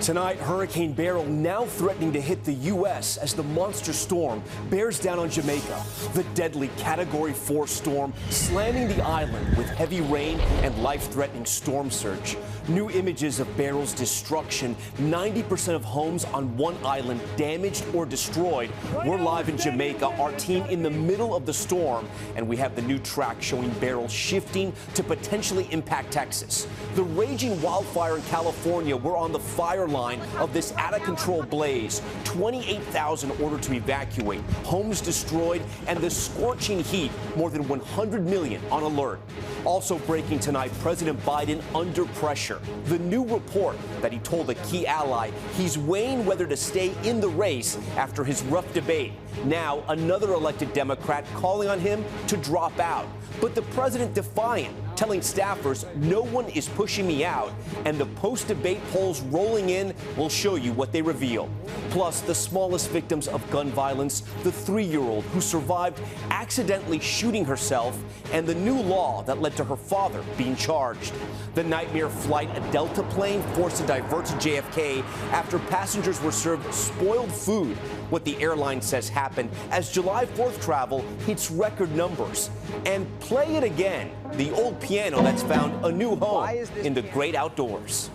Tonight, Hurricane Beryl now threatening to hit the U.S. as the monster storm bears down on Jamaica. The deadly Category 4 storm slamming the island with heavy rain and life-threatening storm surge. New images of Beryl's destruction. 90% of homes on one island damaged or destroyed. We're live in Jamaica, our team in the middle of the storm, and we have the new track showing Beryl shifting to potentially impact Texas. The raging wildfire in California, we're on the fire line of this out-of-control blaze. 28,000 ordered to evacuate, homes destroyed, and the scorching heat, more than 100 million on alert. Also breaking tonight, President Biden under pressure. The new report that he told a key ally he's weighing whether to stay in the race after his rough debate. Now, another elected Democrat calling on him to drop out. But the president defiant, telling staffers, no one is pushing me out, and the post-debate polls rolling in will show you what they reveal. Plus, the smallest victims of gun violence, the 3-year-old who survived accidentally shooting herself, and the new law that led to her father being charged. The nightmare flight, a Delta plane forced to divert to JFK after passengers were served spoiled food. What the airline says happened as July 4th travel hits record numbers. And play it again, the old piano that's found a new home in the great outdoors.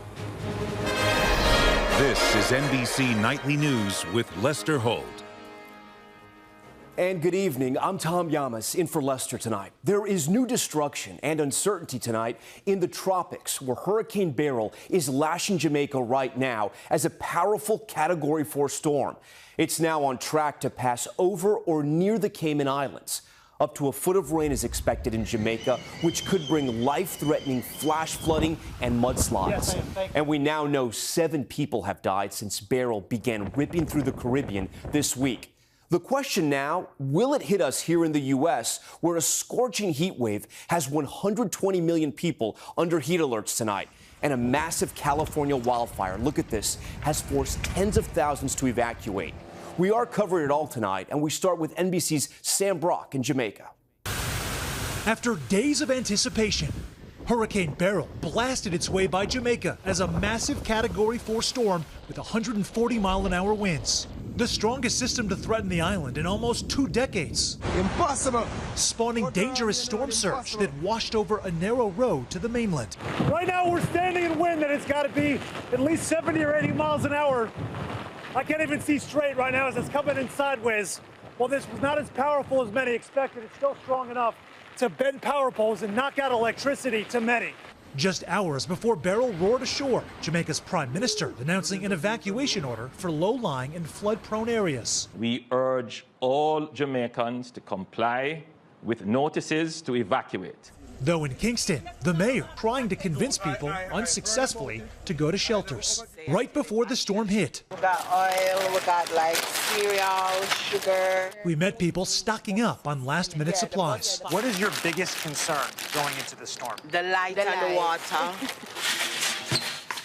This is NBC Nightly News with Lester Holt. And good evening. I'm Tom Llamas in for Lester tonight. There is new destruction and uncertainty tonight in the tropics, where Hurricane Beryl is lashing Jamaica right now as a powerful Category 4 storm. It's now on track to pass over or near the Cayman Islands. Up to a foot of rain is expected in Jamaica, which could bring life-threatening flash flooding and mudslides. And we now know 7 people have died since Beryl began ripping through the Caribbean this week. The question now, will it hit us here in the U.S., where a scorching heat wave has 120 million people under heat alerts tonight? And a massive California wildfire, look at this, has forced tens of thousands to evacuate. We are covering it all tonight, and we start with NBC's Sam Brock in Jamaica. After days of anticipation, Hurricane Beryl blasted its way by Jamaica as a massive Category 4 storm with 140-mile-an-hour winds. The strongest system to threaten the island in almost 2 decades. Impossible! Spawning dangerous storm surge that washed over a narrow road to the mainland. Right now we're standing in wind that it's got to be at least 70 or 80 miles an hour. I can't even see straight right now as it's coming in sideways. While this was not as powerful as many expected, it's still strong enough to bend power poles and knock out electricity to many. Just hours before Beryl roared ashore, Jamaica's prime minister announcing an evacuation order for low-lying and flood-prone areas. We urge all Jamaicans to comply with notices to evacuate. Though in Kingston, the mayor trying to convince people, unsuccessfully, to go to shelters. Right before the storm hit. We got oil, we got like cereal, sugar. We met people stocking up on last-minute supplies. What is your biggest concern going into the storm? The light and the water.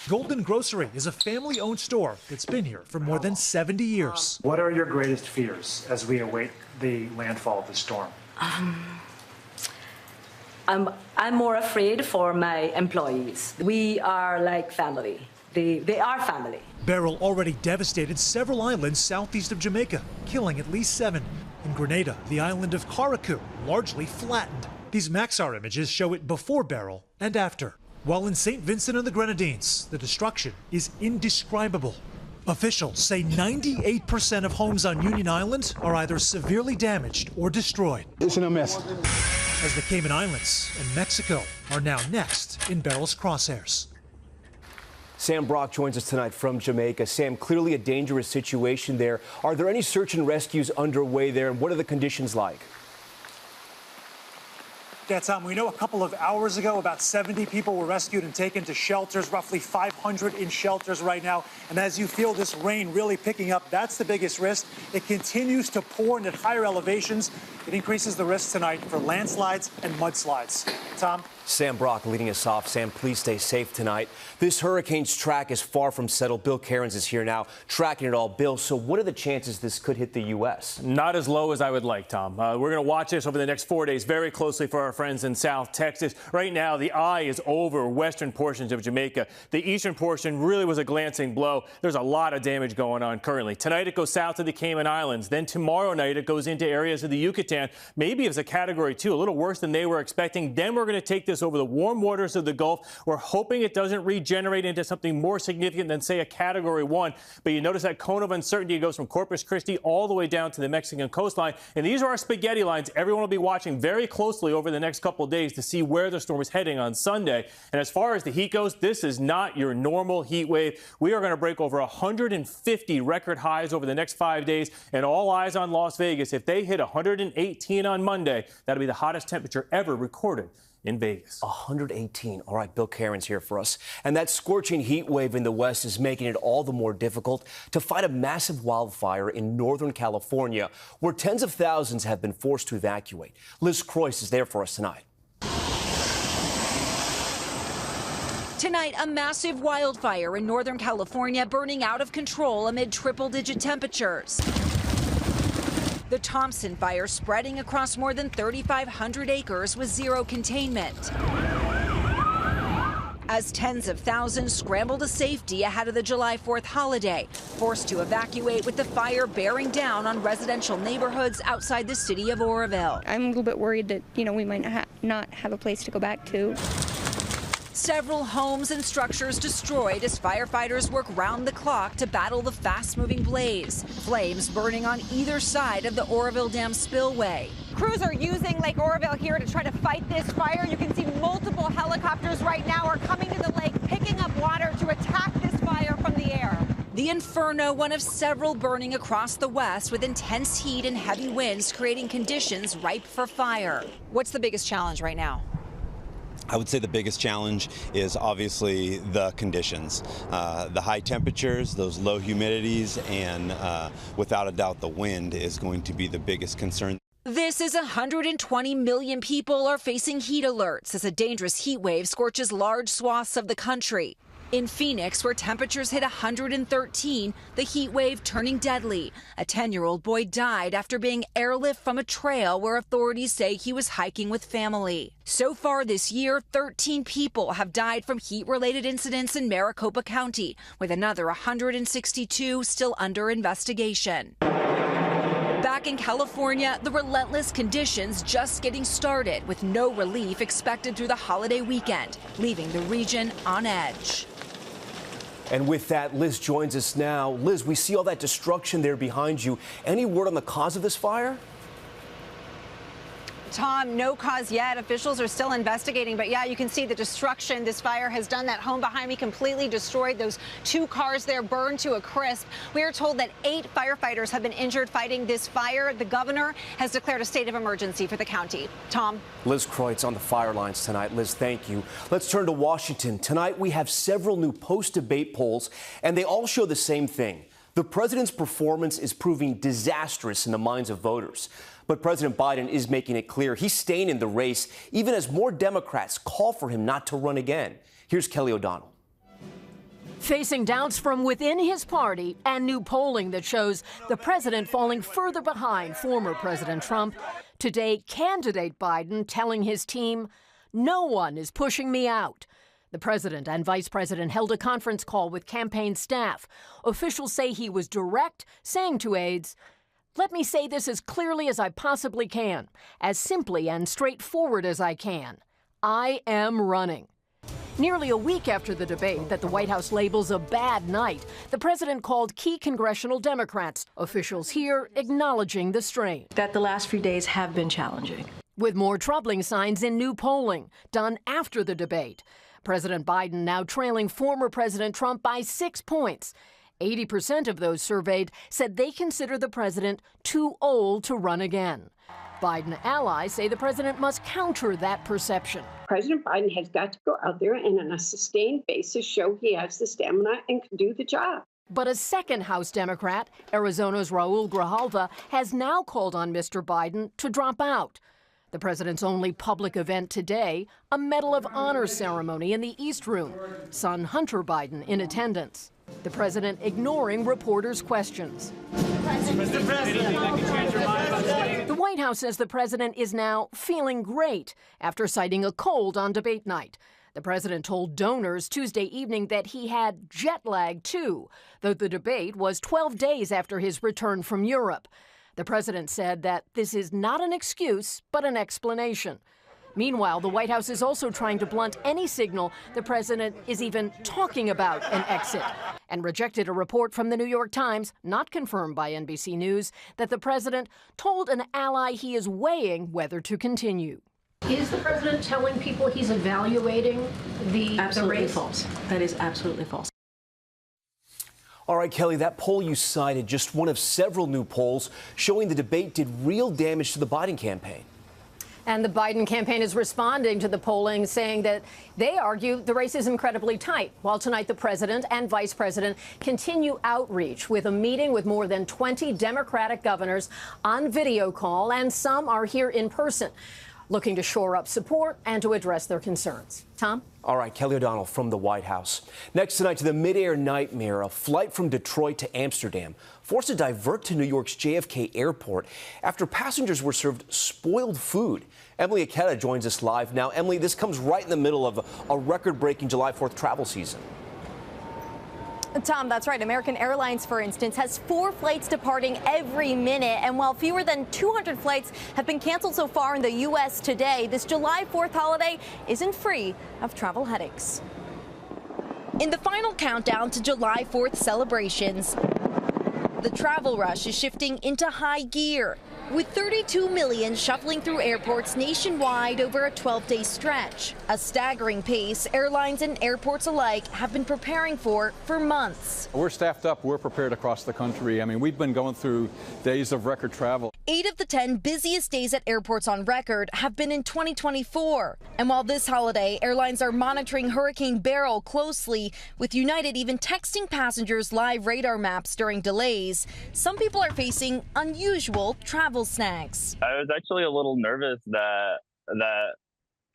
Golden Grocery is a family-owned store that's been here for more than 70 years. What are your greatest fears as we await the landfall of the storm? I'm more afraid for my employees. We are like family. They are family. Beryl already devastated several islands southeast of Jamaica, killing at least 7. In Grenada, the island of Carriacou largely flattened. These Maxar images show it before Beryl and after. While in St. Vincent and the Grenadines, the destruction is indescribable. Officials say 98% of homes on Union Island are either severely damaged or destroyed. It's in a mess. As the Cayman Islands and Mexico are now next in Beryl's crosshairs. Sam Brock joins us tonight from Jamaica. Sam, clearly a dangerous situation there. Are there any search and rescues underway there, and what are the conditions like? Yeah, Tom, we know a couple of hours ago about 70 people were rescued and taken to shelters, roughly 500 in shelters right now. And as you feel this rain really picking up, that's the biggest risk. It continues to pour and at higher elevations. It increases the risk tonight for landslides and mudslides. Tom? Sam Brock leading us off. Sam, please stay safe tonight. This hurricane's track is far from settled. Bill Cairns is here now tracking it all. Bill, so what are the chances this could hit the U.S.? Not as low as I would like, Tom. We're going to watch this over the next 4 days very closely for our friends in South Texas. Right now, the eye is over western portions of Jamaica. The eastern portion really was a glancing blow. There's a lot of damage going on currently. Tonight, it goes south to the Cayman Islands. Then tomorrow night, it goes into areas of the Yucatan. Maybe it's a Category 2, a little worse than they were expecting. Then we're going to take this over the warm waters of the Gulf. We're hoping it doesn't regenerate into something more significant than, say, a Category 1. But you notice that cone of uncertainty goes from Corpus Christi all the way down to the Mexican coastline. And these are our spaghetti lines. Everyone will be watching very closely over the next couple of days to see where the storm is heading on Sunday. And as far as the heat goes, this is not your normal heat wave. We are going to break over 150 record highs over the next 5 days. And all eyes on Las Vegas. If they hit 118 on Monday, that'll be the hottest temperature ever recorded in Vegas. 118. All right, Bill Cameron's here for us. And that scorching heat wave in the West is making it all the more difficult to fight a massive wildfire in Northern California, where tens of thousands have been forced to evacuate. Liz Croyce is there for us tonight. Tonight, a massive wildfire in Northern California burning out of control amid triple-digit temperatures. The Thompson fire spreading across more than 3,500 acres with zero containment. As tens of thousands scramble to safety ahead of the July 4th holiday, forced to evacuate with the fire bearing down on residential neighborhoods outside the city of Oroville. I'm a little bit worried that, we might not have a place to go back to. Several homes and structures destroyed as firefighters work round the clock to battle the fast-moving blaze. Flames burning on either side of the Oroville Dam spillway. Crews are using Lake Oroville here to try to fight this fire. You can see multiple helicopters right now are coming to the lake, picking up water to attack this fire from the air. The Inferno, one of several burning across the West with intense heat and heavy winds creating conditions ripe for fire. What's the biggest challenge right now? I would say the biggest challenge is obviously the conditions. The high temperatures, those low humidities, and without a doubt the wind is going to be the biggest concern. This is 120 million people are facing heat alerts as a dangerous heat wave scorches large swaths of the country. In Phoenix, where temperatures hit 113, the heat wave turning deadly. A 10-year-old boy died after being airlifted from a trail where authorities say he was hiking with family. So far this year, 13 people have died from heat-related incidents in Maricopa County, with another 162 still under investigation. Back in California, the relentless conditions just getting started, with no relief expected through the holiday weekend, leaving the region on edge. And with that, Liz joins us now. Liz, we see all that destruction there behind you. Any word on the cause of this fire? Tom, no cause yet. Officials are still investigating. But yeah, you can see the destruction this fire has done. That home behind me completely destroyed. Those 2 cars there burned to a crisp. We are told that 8 firefighters have been injured fighting this fire. The governor has declared a state of emergency for the county. Tom. Liz Croyce on the fire lines tonight. Liz, thank you. Let's turn to Washington. Tonight, we have several new post-debate polls, and they all show the same thing. The president's performance is proving disastrous in the minds of voters. But President Biden is making it clear he's staying in the race, even as more Democrats call for him not to run again. Here's Kelly O'Donnell. Facing doubts from within his party and new polling that shows the president falling further behind former President Trump, today candidate Biden telling his team, "No one is pushing me out." The president and vice president held a conference call with campaign staff. Officials say he was direct, saying to aides, "Let me say this as clearly as I possibly can, as simply and straightforward as I can. I am running." Nearly a week after the debate that the White House labels a bad night, the president called key congressional Democrats, officials here acknowledging the strain. That the last few days have been challenging. With more troubling signs in new polling done after the debate. President Biden now trailing former President Trump by 6 points. 80% of those surveyed said they consider the president too old to run again. Biden allies say the president must counter that perception. President Biden has got to go out there and on a sustained basis show he has the stamina and can do the job. But a second House Democrat, Arizona's Raul Grijalva, has now called on Mr. Biden to drop out. The president's only public event today, a Medal of Honor ceremony in the East Room. Son Hunter Biden in attendance. The president ignoring reporters' questions. The White House says the president is now feeling great after citing a cold on debate night. The president told donors Tuesday evening that he had jet lag, too, though the debate was 12 days after his return from Europe. The president said that this is not an excuse, but an explanation. Meanwhile, the White House is also trying to blunt any signal the president is even talking about an exit, and rejected a report from the New York Times, not confirmed by NBC News, that the president told an ally he is weighing whether to continue. Is the president telling people he's evaluating the race? False. That is absolutely false. All right, Kelly, that poll you cited, just one of several new polls showing the debate did real damage to the Biden campaign. And the Biden campaign is responding to the polling, saying that they argue the race is incredibly tight. While tonight the president and vice president continue outreach with a meeting with more than 20 Democratic governors on video call, and some are here in person, looking to shore up support and to address their concerns. Tom? All right, Kelly O'Donnell from the White House. Next tonight to the mid-air nightmare, a flight from Detroit to Amsterdam forced to divert to New York's JFK airport after passengers were served spoiled food. Emily Aketa joins us live now. Emily, this comes right in the middle of a record-breaking July 4th travel season. Tom, that's right. American Airlines, for instance, has 4 flights departing every minute. And while fewer than 200 flights have been canceled so far in the U.S. today, this July 4th holiday isn't free of travel headaches. In the final countdown to July 4th celebrations, the travel rush is shifting into high gear, with 32 million shuffling through airports nationwide over a 12-day stretch. A staggering pace airlines and airports alike have been preparing for months. We're staffed up. We're prepared across the country. I mean, we've been going through days of record travel. 8 of the 10 busiest days at airports on record have been in 2024. And while this holiday, airlines are monitoring Hurricane Beryl closely, with United even texting passengers live radar maps during delays, some people are facing unusual travel snags. I was actually a little nervous that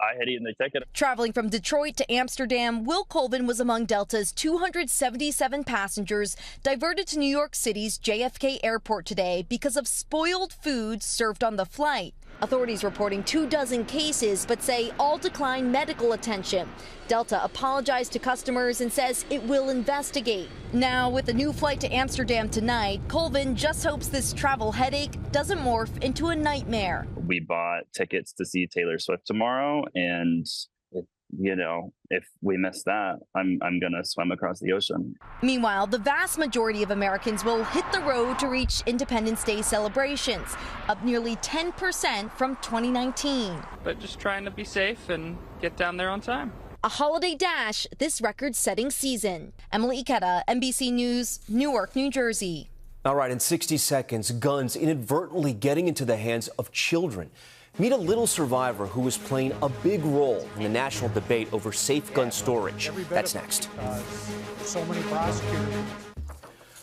I had eaten the ticket. Traveling from Detroit to Amsterdam, Will Colvin was among Delta's 277 passengers diverted to New York City's JFK airport today because of spoiled food served on the flight. Authorities reporting 24 cases, but say all declined medical attention. Delta apologized to customers and says it will investigate. Now, with a new flight to Amsterdam tonight, Colvin just hopes this travel headache doesn't morph into a nightmare. We bought tickets to see Taylor Swift tomorrow, and if we miss that, I'm going to swim across the ocean. Meanwhile, the vast majority of Americans will hit the road to reach Independence Day celebrations, up nearly 10% from 2019. But just trying to be safe and get down there on time. A holiday dash this record-setting season. Emily Ikeda, NBC News, Newark, New Jersey. All right, in 60 seconds, guns inadvertently getting into the hands of children. Meet a little survivor who is playing a big role in the national debate over safe gun storage. That's next. So many prosecutors.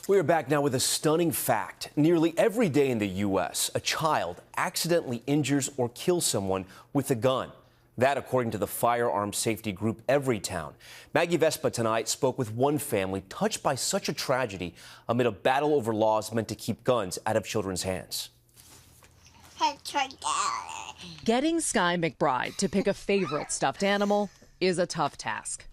We are back now with a stunning fact. Nearly every day in the U.S., a child accidentally injures or kills someone with a gun. That, according to the firearms safety group Everytown. Maggie Vespa tonight spoke with one family touched by such a tragedy amid a battle over laws meant to keep guns out of children's hands. Getting Sky McBride to pick a favorite stuffed animal is a tough task.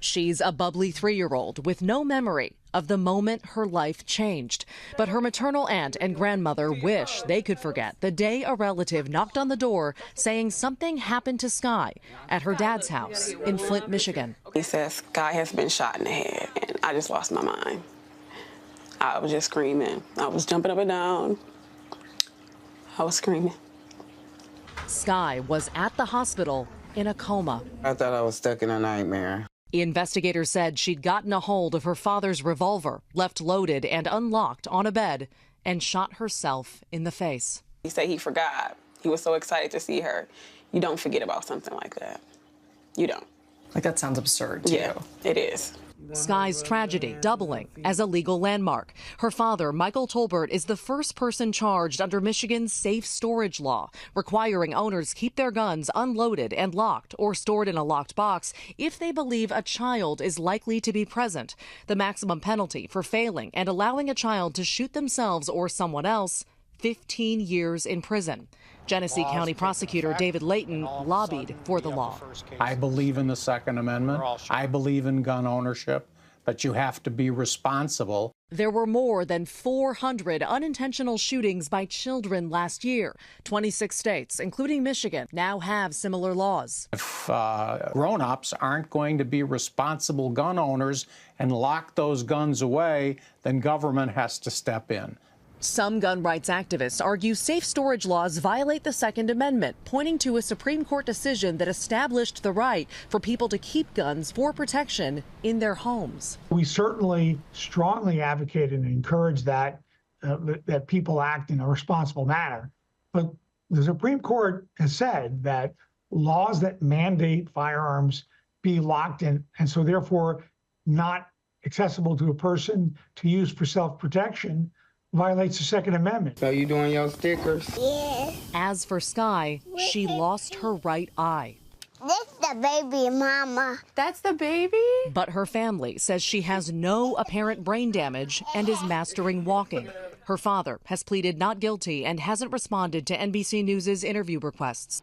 She's a bubbly 3-year-old with no memory of the moment her life changed. But her maternal aunt and grandmother wish they could forget the day a relative knocked on the door saying something happened to Sky at her dad's house in Flint, Michigan. He says Sky has been shot in the head, and I just lost my mind. I was just screaming. I was jumping up and down. I was screaming. Sky was at the hospital in a coma. I thought I was stuck in a nightmare. Investigators said she'd gotten a hold of her father's revolver, left loaded and unlocked on a bed, and shot herself in the face. He said he forgot. He was so excited to see her. You don't forget about something like that. You don't. Like, that sounds absurd, too. Yeah, it is. Sky's tragedy doubling as a legal landmark. Her father, Michael Tolbert, is the first person charged under Michigan's safe storage law, requiring owners keep their guns unloaded and locked or stored in a locked box if they believe a child is likely to be present. The maximum penalty for failing and allowing a child to shoot themselves or someone else, 15 years in prison. Genesee County Prosecutor David Layton lobbied for the law. I believe in the Second Amendment. I believe in gun ownership, but you have to be responsible. There were more than 400 unintentional shootings by children last year. 26 states, including Michigan, now have similar laws. If grown-ups aren't going to be responsible gun owners and lock those guns away, then government has to step in. Some gun rights activists argue safe storage laws violate the Second Amendment, pointing to a Supreme Court decision that established the right for people to keep guns for protection in their homes. We certainly strongly advocate and encourage that people act in a responsible manner. But the Supreme Court has said that laws that mandate firearms be locked in, and so therefore not accessible to a person to use for self-protection, violates the Second Amendment. So you doing your stickers? Yeah. As for Sky, she lost her right eye. That's the baby, Mama. That's the baby? But her family says she has no apparent brain damage and is mastering walking. Her father has pleaded not guilty and hasn't responded to NBC News' interview requests.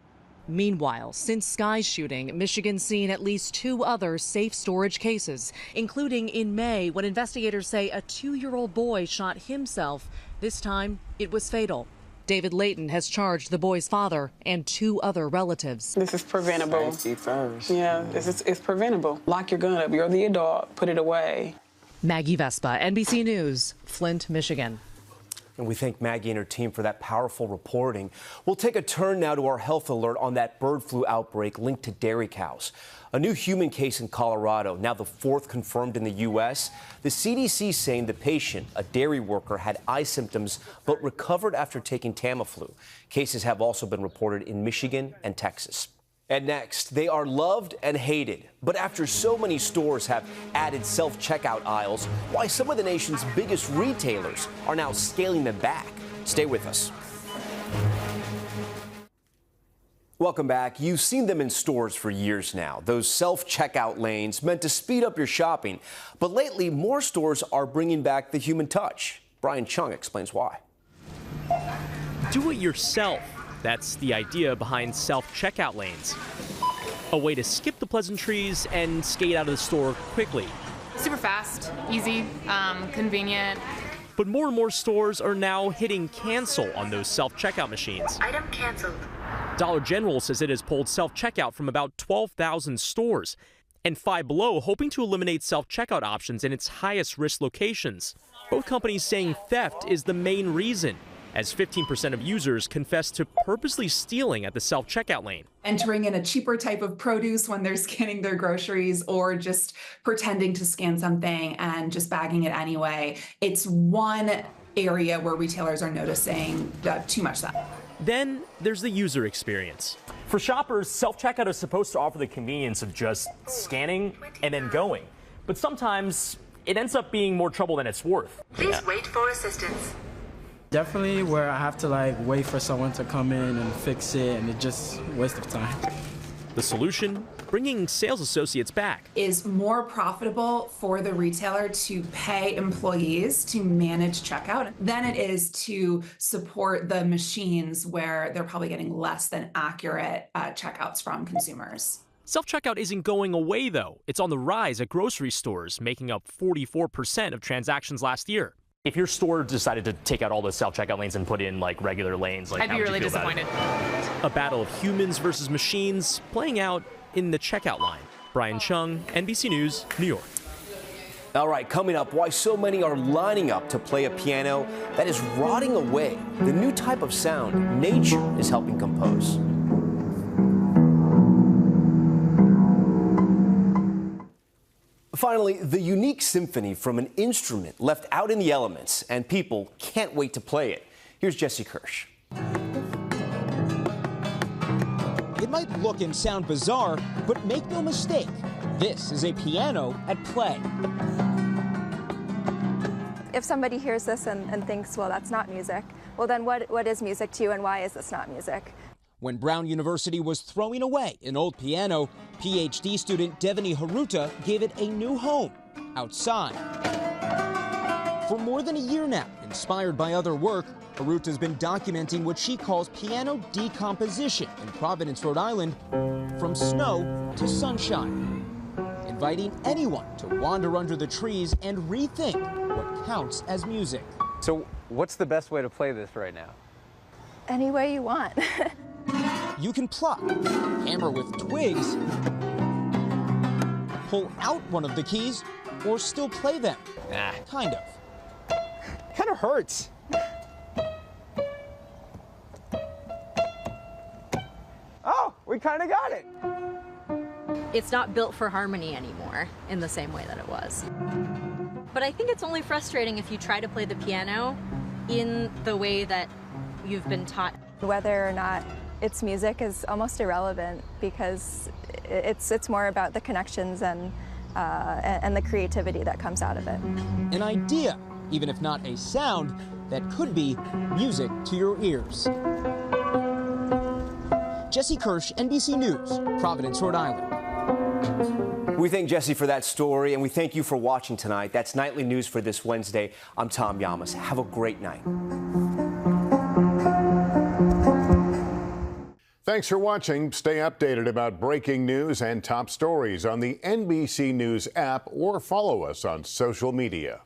Meanwhile, since Sky's shooting, Michigan's seen at least 2 other safe storage cases, including in May when investigators say a 2-year-old boy shot himself. This time, it was fatal. David Layton has charged the boy's father and 2 other relatives. This is preventable. Safety first. Yeah, it's preventable. Lock your gun up. You're the adult. Put it away. Maggie Vespa, NBC News, Flint, Michigan. And we thank Maggie and her team for that powerful reporting. We'll take a turn now to our health alert on that bird flu outbreak linked to dairy cows. A new human case in Colorado, now the 4th confirmed in the U.S. The CDC saying the patient, a dairy worker, had eye symptoms but recovered after taking Tamiflu. Cases have also been reported in Michigan and Texas. And next, they are loved and hated. But after so many stores have added self-checkout aisles, why some of the nation's biggest retailers are now scaling them back. Stay with us. Welcome back. You've seen them in stores for years now, those self-checkout lanes meant to speed up your shopping. But lately, more stores are bringing back the human touch. Brian Chung explains why. Do it yourself. That's the idea behind self-checkout lanes. A way to skip the pleasantries and skate out of the store quickly. Super fast, easy, convenient. But more and more stores are now hitting cancel on those self-checkout machines. Item canceled. Dollar General says it has pulled self-checkout from about 12,000 stores, and Five Below hoping to eliminate self-checkout options in its highest risk locations. Both companies saying theft is the main reason, as 15% of users confess to purposely stealing at the self-checkout lane. Entering in a cheaper type of produce when they're scanning their groceries, or just pretending to scan something and just bagging it anyway. It's one area where retailers are noticing too much that. Then there's the user experience. For shoppers, self-checkout is supposed to offer the convenience of just scanning and then going. But sometimes it ends up being more trouble than it's worth. Please wait for assistance. Definitely where I have to wait for someone to come in and fix it, and it's just a waste of time. The solution? Bringing sales associates back. Is more profitable for the retailer to pay employees to manage checkout than it is to support the machines where they're probably getting less than accurate checkouts from consumers. Self-checkout isn't going away, though. It's on the rise at grocery stores, making up 44% of transactions last year. If your store decided to take out all the self-checkout lanes and put in regular lanes, I'd be really disappointed. A battle of humans versus machines playing out in the checkout line. Brian Chung, NBC News, New York. All right, coming up, why so many are lining up to play a piano that is rotting away. The new type of sound nature is helping compose. Finally, the unique symphony from an instrument left out in the elements, and people can't wait to play it. Here's Jesse Kirsch. It might look and sound bizarre, but make no mistake, This is a piano at play. If somebody hears this and thinks, well, that's not music, well, then what is music to you, and why is this not music? When Brown University was throwing away an old piano, PhD student Devani Haruta gave it a new home, outside. For more than a year now, inspired by other work, Haruta's been documenting what she calls piano decomposition in Providence, Rhode Island, from snow to sunshine, inviting anyone to wander under the trees and rethink what counts as music. So what's the best way to play this right now? Any way you want. You can pluck, hammer with twigs, pull out one of the keys, or still play them. Kind of. Kind of hurts. Oh, we kind of got it. It's not built for harmony anymore in the same way that it was. But I think it's only frustrating if you try to play the piano in the way that you've been taught. Whether or not it's music is almost irrelevant, because it's more about the connections and the creativity that comes out of it. An idea, even if not a sound, that could be music to your ears. Jesse Kirsch, NBC News, Providence, Rhode Island. We thank Jesse for that story, and we thank you for watching tonight. That's Nightly News for this Wednesday. I'm Tom Llamas. Have a great night. Thanks for watching. Stay updated about breaking news and top stories on the NBC News app, or follow us on social media.